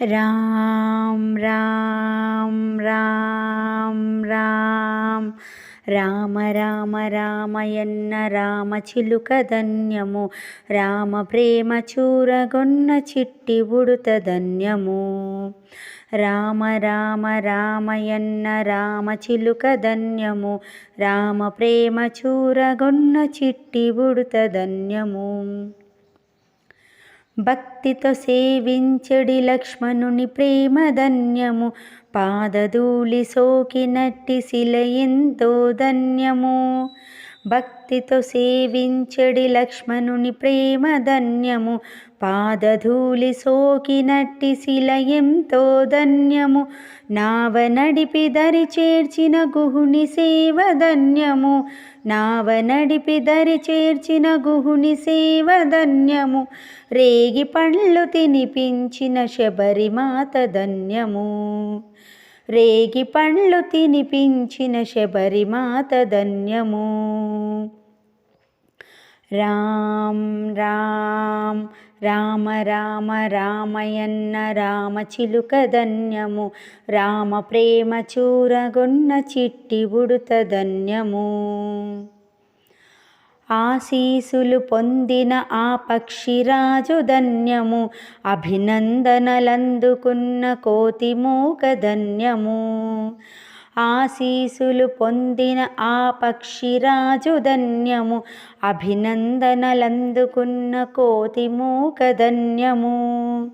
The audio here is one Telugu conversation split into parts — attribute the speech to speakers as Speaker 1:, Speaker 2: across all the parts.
Speaker 1: రామ్ రామ్ రామ్ రామ్ రామ రామ రామయన్న రామచిలుక ధన్యము. రామ ప్రేమ చూరగొన్న చిట్టి ఉడుత ధన్యము. రామ రామ రామయన్న రామచిలుక ధన్యము. రామ ప్రేమ చూరగొన్న చిట్టి ఉడుత ధన్యము. భక్తితో సేవించడి లక్ష్మణుని ప్రేమ ధన్యము. పాదధూళి సోకినట్టి శిల ఎంతో ధన్యము. భక్తితో సేవించడి లక్ష్మణుని ప్రేమ ధన్యము. పాదధూళి సోకినట్టి శిల ఎంతో ధన్యము. నావ నడిపి దరి చేర్చిన గుహుని సేవ ధన్యము. నావ నడిపి దరి చేర్చిన గుహుని సేవ ధన్యము. రేగి పండ్లు తినిపించిన శబరిమాత ధన్యము. రేగి పండ్లు తినిపించిన శబరిమాత ధన్యము. రామ్ రామ్ రామ రామ రామయన్న రామచిలుక ధన్యము. రామ ప్రేమ చూరగొన్న చిట్టి ఉడుత ధన్యము. ఆశీసులు పొందిన ఆ పక్షిరాజు ధన్యము. అభినందనలందుకున్న కోతిమూక ధన్యము. ఆశీసులు పొందిన ఆ పక్షిరాజు ధన్యము. అభినందనలందుకున్న కోతిమూక ధన్యము.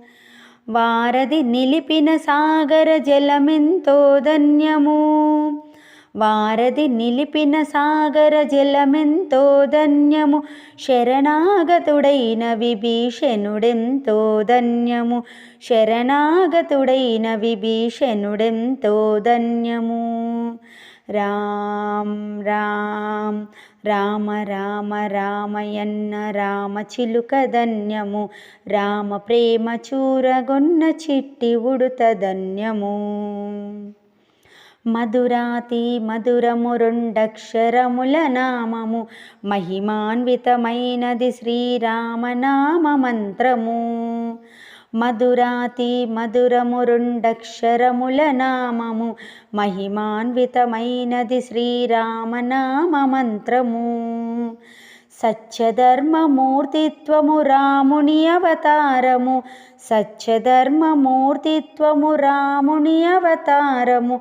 Speaker 1: వారధి నిలిపిన సాగర జలమెంతో ధన్యము. వారధి నిలిపిన సాగర జలమెంతో ధన్యము. శరణాగతుడైన విభీషణుడెంతో ధన్యము. శరణాగతుడైన విభీషణుడెంతో ధన్యము. రామ్ రామ్ రామ రామ రామయన్న రామచిలుక ధన్యము. రామ ప్రేమ చూరగొన్న చిట్టి ఉడుత ధన్యము. మధురాతి మధురము రెండక్షరముల నామము. మహిమాన్వితమైనది శ్రీరామనామ మంత్రము. మధురాతి మధురము రెండక్షరముల నామము. మహిమాన్వితమైనది శ్రీరామనామ మంత్రము. సత్యధర్మమూర్తిత్వము రాముని అవతారము. సత్యధర్మమూర్తిత్వము రాముని అవతారము.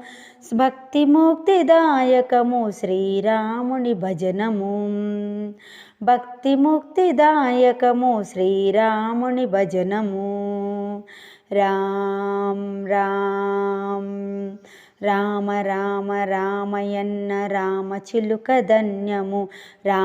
Speaker 1: భక్తి ముక్తిదాయకము శ్రీరాముని భజనము. భక్తి ముక్తిదాయకము శ్రీరాముని భజనము. రామ్ రామ్ రామ రామ రామయన్న రామచిలుక ధన్యము. రామ